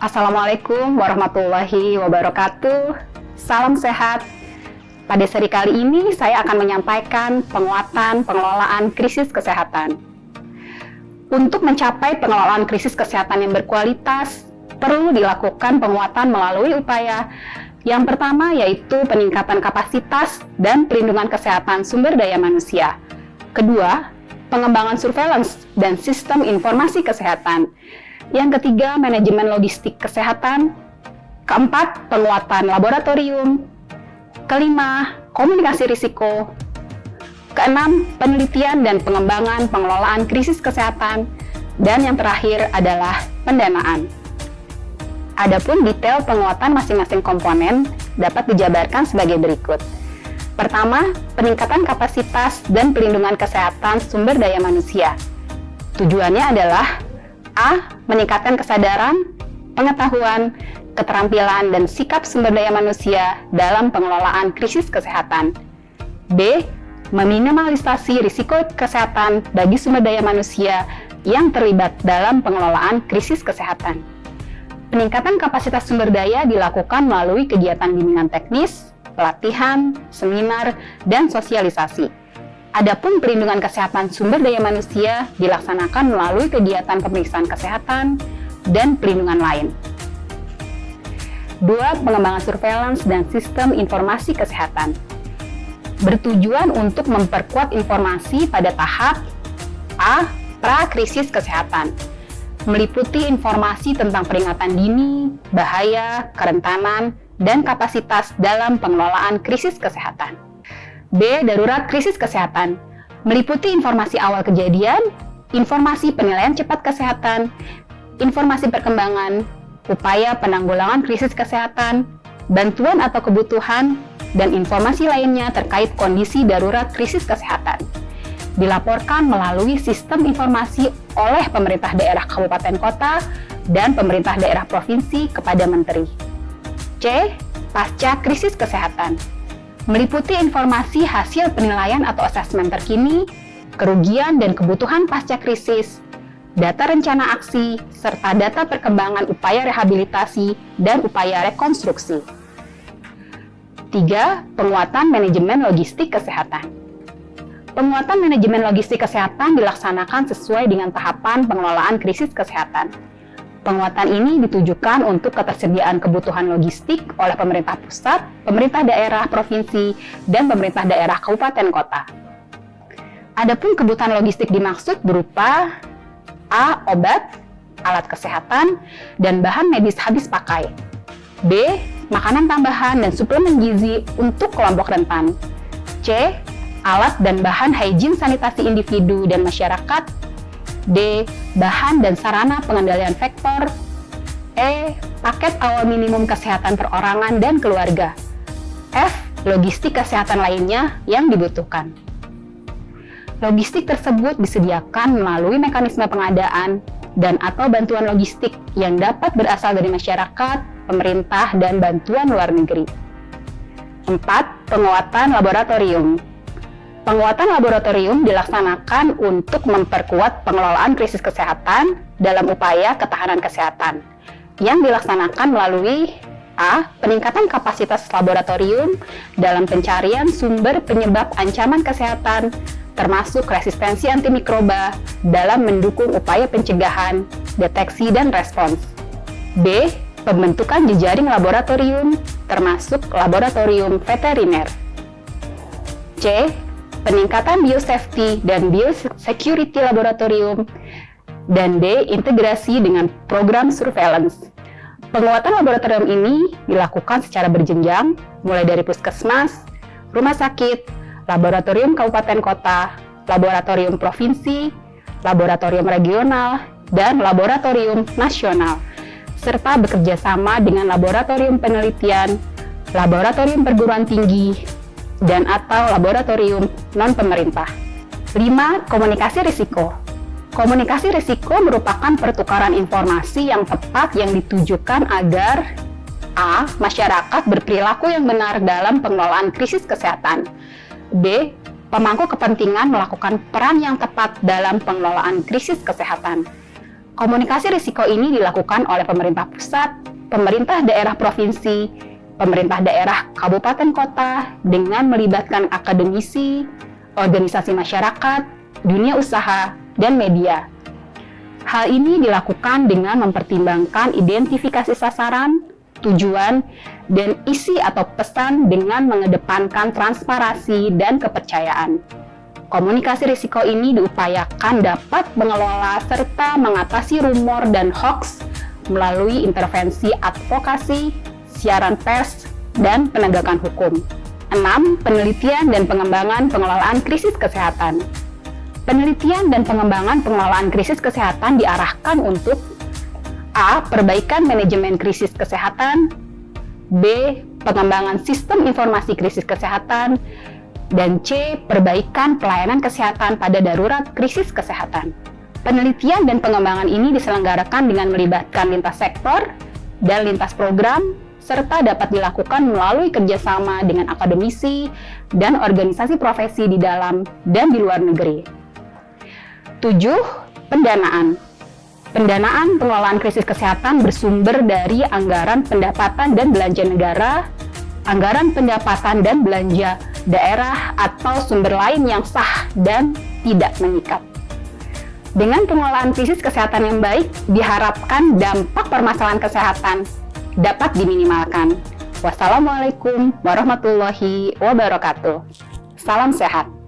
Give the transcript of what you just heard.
Assalamualaikum warahmatullahi wabarakatuh. Salam sehat. Pada seri kali ini saya akan menyampaikan penguatan pengelolaan krisis kesehatan. Untuk mencapai pengelolaan krisis kesehatan yang berkualitas, perlu dilakukan penguatan melalui upaya yang pertama yaitu peningkatan kapasitas dan pelindungan kesehatan sumber daya manusia. Kedua, pengembangan surveillance dan sistem informasi kesehatan. Yang ketiga, manajemen logistik kesehatan. Keempat, penguatan laboratorium. Kelima, komunikasi risiko. Keenam, penelitian dan pengembangan pengelolaan krisis kesehatan. Dan yang terakhir adalah pendanaan. Adapun detail penguatan masing-masing komponen dapat dijabarkan sebagai berikut. Pertama, peningkatan kapasitas dan pelindungan kesehatan sumber daya manusia. Tujuannya adalah A. Meningkatkan kesadaran, pengetahuan, keterampilan, dan sikap sumber daya manusia dalam pengelolaan krisis kesehatan. B. Meminimalisasi risiko kesehatan bagi sumber daya manusia yang terlibat dalam pengelolaan krisis kesehatan. Peningkatan kapasitas sumber daya dilakukan melalui kegiatan bimbingan teknis, pelatihan, seminar, dan sosialisasi. Adapun pelindungan kesehatan sumber daya manusia dilaksanakan melalui kegiatan pemeriksaan kesehatan dan pelindungan lain. 2. Pengembangan surveillance dan sistem informasi kesehatan. Bertujuan untuk memperkuat informasi pada tahap A. Pra-krisis kesehatan. Meliputi informasi tentang peringatan dini, bahaya, kerentanan, dan kapasitas dalam pengelolaan krisis kesehatan. B. Darurat krisis kesehatan. Meliputi informasi awal kejadian, informasi penilaian cepat kesehatan, informasi perkembangan, upaya penanggulangan krisis kesehatan, bantuan atau kebutuhan, dan informasi lainnya terkait kondisi darurat krisis kesehatan. Dilaporkan melalui sistem informasi oleh pemerintah daerah kabupaten kota dan pemerintah daerah provinsi kepada menteri. C. Pasca krisis kesehatan. Meliputi informasi hasil penilaian atau asesmen terkini, kerugian dan kebutuhan pasca krisis, data rencana aksi, serta data perkembangan upaya rehabilitasi dan upaya rekonstruksi. 3. Penguatan manajemen logistik kesehatan. Penguatan manajemen logistik kesehatan dilaksanakan sesuai dengan tahapan pengelolaan krisis kesehatan. Penguatan ini ditujukan untuk ketersediaan kebutuhan logistik oleh pemerintah pusat, pemerintah daerah provinsi, dan pemerintah daerah kabupaten kota. Adapun kebutuhan logistik dimaksud berupa A. Obat, alat kesehatan, dan bahan medis habis pakai. B. Makanan tambahan dan suplemen gizi untuk kelompok rentan. C. Alat dan bahan higien sanitasi individu dan masyarakat. D. Bahan dan sarana pengendalian vektor. E. Paket awal minimum kesehatan perorangan dan keluarga. F. Logistik kesehatan lainnya yang dibutuhkan. Logistik tersebut disediakan melalui mekanisme pengadaan dan atau bantuan logistik yang dapat berasal dari masyarakat, pemerintah, dan bantuan luar negeri. 4. Penguatan laboratorium. Penguatan laboratorium dilaksanakan untuk memperkuat pengelolaan krisis kesehatan dalam upaya ketahanan kesehatan yang dilaksanakan melalui A. Peningkatan kapasitas laboratorium dalam pencarian sumber penyebab ancaman kesehatan termasuk resistensi antimikroba dalam mendukung upaya pencegahan, deteksi, dan respons. B. Pembentukan jejaring laboratorium termasuk laboratorium veteriner. C. Peningkatan biosafety dan biosecurity laboratorium. Dan D. Integrasi dengan program surveillance. Penguatan laboratorium ini dilakukan secara berjenjang, mulai dari puskesmas, rumah sakit, laboratorium kabupaten kota, laboratorium provinsi, laboratorium regional, dan laboratorium nasional, serta bekerja sama dengan laboratorium penelitian, laboratorium perguruan tinggi, dan atau laboratorium non-pemerintah. 5. Komunikasi risiko. Komunikasi risiko merupakan pertukaran informasi yang tepat yang ditujukan agar A. Masyarakat berperilaku yang benar dalam pengelolaan krisis kesehatan. B. Pemangku kepentingan melakukan peran yang tepat dalam pengelolaan krisis kesehatan. Komunikasi risiko ini dilakukan oleh pemerintah pusat, pemerintah daerah provinsi, pemerintah daerah kabupaten kota dengan melibatkan akademisi, organisasi masyarakat, dunia usaha, dan media. Hal ini dilakukan dengan mempertimbangkan identifikasi sasaran, tujuan, dan isi atau pesan dengan mengedepankan transparansi dan kepercayaan. Komunikasi risiko ini diupayakan dapat mengelola serta mengatasi rumor dan hoaks melalui intervensi advokasi, siaran pers, dan penegakan hukum. 6. Penelitian dan pengembangan pengelolaan krisis kesehatan. Penelitian dan pengembangan pengelolaan krisis kesehatan diarahkan untuk A. Perbaikan manajemen krisis kesehatan, B. Pengembangan sistem informasi krisis kesehatan, dan C. Perbaikan pelayanan kesehatan pada darurat krisis kesehatan. Penelitian dan pengembangan ini diselenggarakan dengan melibatkan lintas sektor dan lintas program, serta dapat dilakukan melalui kerjasama dengan akademisi dan organisasi profesi di dalam dan di luar negeri. 7. Pendanaan. Pendanaan pengelolaan krisis kesehatan bersumber dari anggaran pendapatan dan belanja negara, anggaran pendapatan dan belanja daerah, atau sumber lain yang sah dan tidak mengikat. Dengan pengelolaan krisis kesehatan yang baik, diharapkan dampak permasalahan kesehatan dapat diminimalkan. Wassalamualaikum warahmatullahi wabarakatuh. Salam sehat.